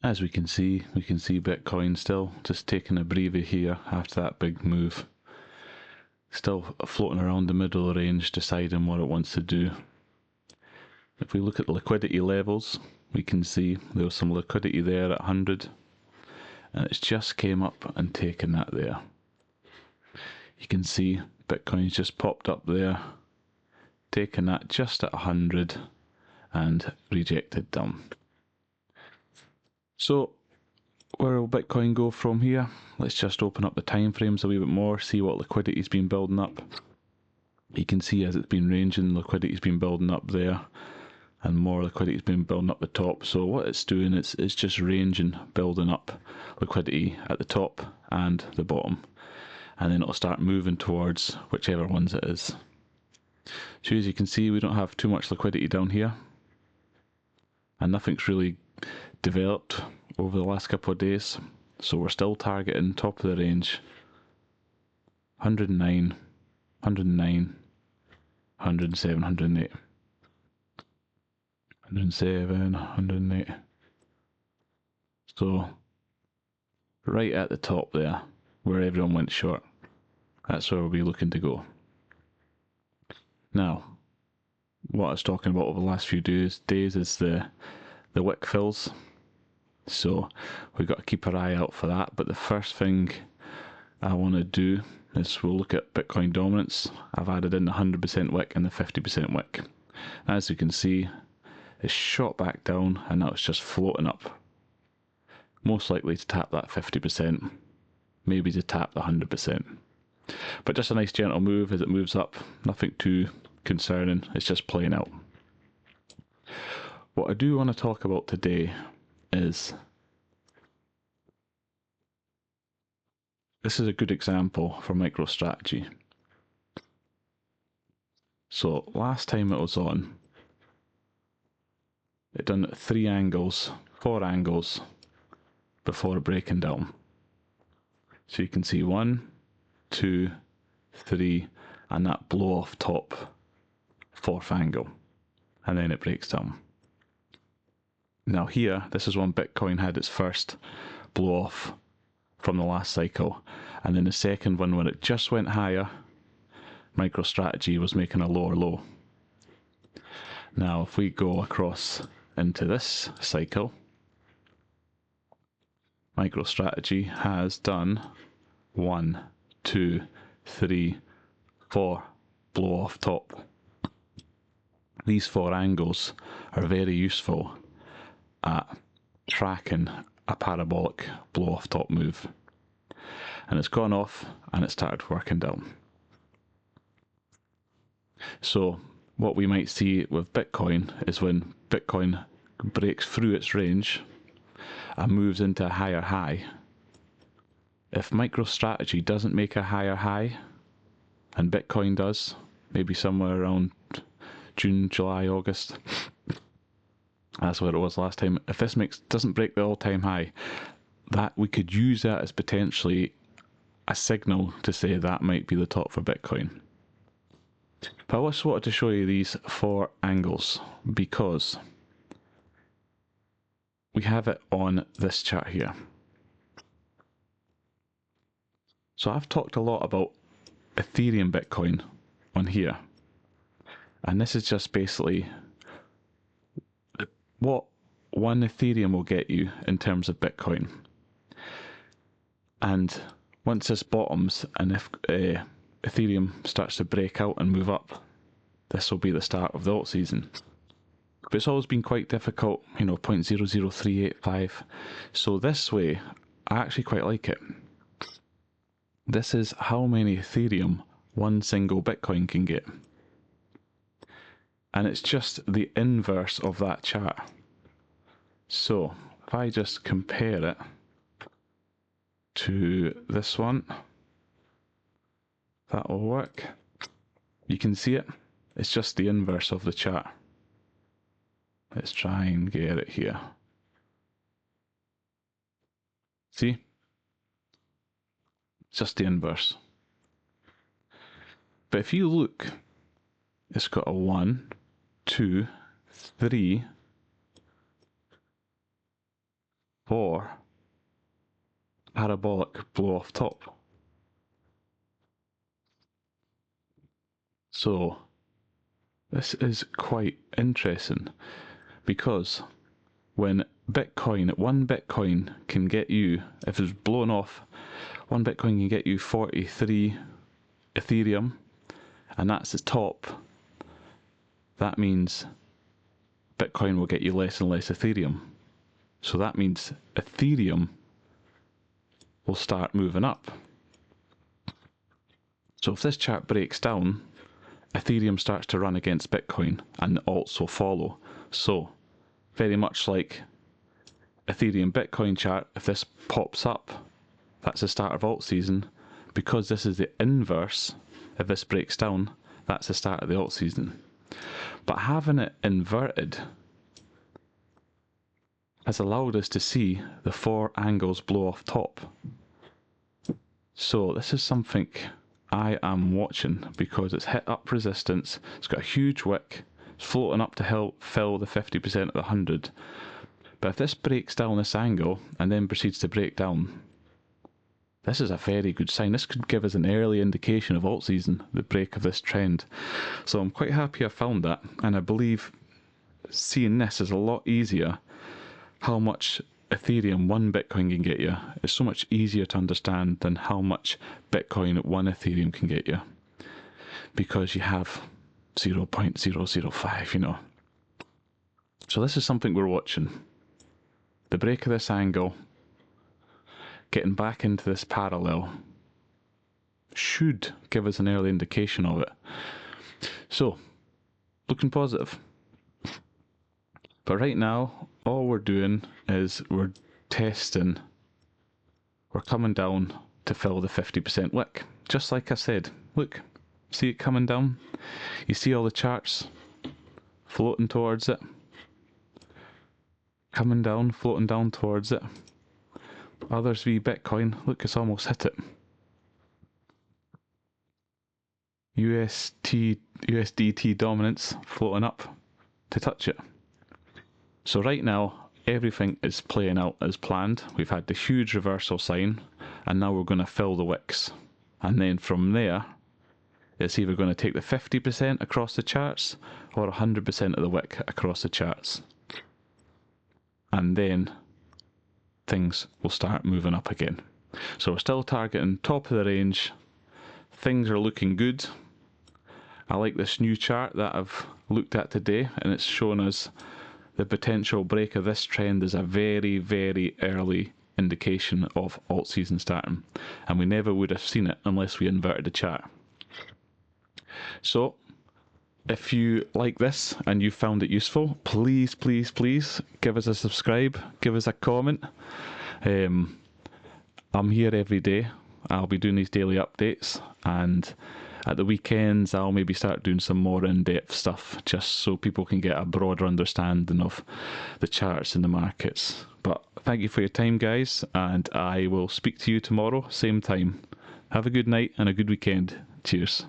As we can see Bitcoin still just taking a breather here after that big move. Still floating around the middle of the range, deciding what it wants to do. If we look at the liquidity levels, we can see there was some liquidity there at 100, and it's just came up and taken that there. You can see Bitcoin's just popped up there, taken that just at 100 and rejected down. So where will Bitcoin go from here? Let's just open up the time frames a wee bit more, see what liquidity's been building up. You can see as it's been ranging, liquidity's been building up there, and more liquidity's been building up the top. So what it's doing is it's just ranging, building up liquidity at the top and the bottom, and then it'll start moving towards whichever ones it is. So as you can see, we don't have too much liquidity down here, and nothing's really developed over the last couple of days, so we're still targeting top of the range, 109, 109, 107, 108, 107, 108. So right at the top there, where everyone went short, that's where we'll be looking to go. Now, what I was talking about over the last few days is the wick fills. So we've got to keep our eye out for that. But the first thing I want to do is we'll look at Bitcoin dominance. I've added in the 100% wick and the 50% wick. As you can see, it's shot back down and now it's just floating up. Most likely to tap that 50%, maybe to tap the 100%. But just a nice gentle move as it moves up. Nothing too concerning, it's just playing out. What I do want to talk about today is, this is a good example for MicroStrategy. So last time it was on, it done 4 angles before breaking down. So you can see 1, 2, 3, and that blow off top 4th angle, and then it breaks down. Now here, this is when Bitcoin had its first blow off from the last cycle, and then the second one when it just went higher, MicroStrategy was making a lower low. Now if we go across into this cycle, MicroStrategy has done 1, 2, 3, 4 blow off top. These 4 angles are very useful at tracking a parabolic blow off top move. And it's gone off and it started working down. So what we might see with Bitcoin is when Bitcoin breaks through its range and moves into a higher high, if MicroStrategy doesn't make a higher high and Bitcoin does, maybe somewhere around June, July, August, that's what it was last time. If this doesn't break the all-time high, that we could use that as potentially a signal to say that might be the top for Bitcoin. But I just wanted to show you these 4 angles because we have it on this chart here. So I've talked a lot about Ethereum Bitcoin on here, and this is just basically what 1 Ethereum will get you in terms of Bitcoin. And once this bottoms and if Ethereum starts to break out and move up, this will be the start of the alt season. But it's always been quite difficult, 0.00385. So this way, I actually quite like it. This is how many Ethereum 1 single Bitcoin can get. And it's just the inverse of that chart. So if I just compare it to this one, that will work. You can see it. It's just the inverse of the chart. Let's try and get it here. See? It's just the inverse. But if you look, it's got a 1, 2, 3, for parabolic blow off top. So this is quite interesting, because when Bitcoin, one Bitcoin can get you, if it's blown off, one Bitcoin can get you 43 Ethereum, and that's the top. That means Bitcoin will get you less and less Ethereum. So that means Ethereum will start moving up. So if this chart breaks down, Ethereum starts to run against Bitcoin and alts will follow. So very much like Ethereum Bitcoin chart, if this pops up, that's the start of alt season. Because this is the inverse, if this breaks down, that's the start of the alt season. But having it inverted has allowed us to see the 4 angles blow off top. So this is something I am watching, because it's hit up resistance, it's got a huge wick, it's floating up to help fill the 50% of the 100. But if this breaks down this angle and then proceeds to break down, this is a very good sign. This could give us an early indication of alt season, the break of this trend. So I'm quite happy I found that, and I believe seeing this is a lot easier. How much Ethereum 1 Bitcoin can get you is so much easier to understand than how much Bitcoin 1 Ethereum can get you, because you have 0.005, you know. So this is something we're watching. The break of this angle, getting back into this parallel, should give us an early indication of it. So, looking positive. But right now, all we're doing is we're testing. We're coming down to fill the 50% wick. Just like I said, look, see it coming down? You see all the charts floating towards it? Coming down, floating down towards it. Others v Bitcoin, look, it's almost hit it. USDT dominance floating up to touch it. So right now, everything is playing out as planned. We've had the huge reversal sign, and now we're going to fill the wicks. And then from there, it's either going to take the 50% across the charts or 100% of the wick across the charts. And then things will start moving up again. So we're still targeting top of the range. Things are looking good. I like this new chart that I've looked at today, and it's shown us the potential break of this trend is a very, very early indication of alt season starting, and we never would have seen it unless we inverted the chart. So if you like this and you found it useful, please, please, please give us a subscribe, give us a comment. I'm here every day. I'll be doing these daily updates, and at the weekends I'll maybe start doing some more in-depth stuff, just so people can get a broader understanding of the charts in the markets. But thank you for your time, guys, and I will speak to you tomorrow, same time. Have a good night and a good weekend. Cheers.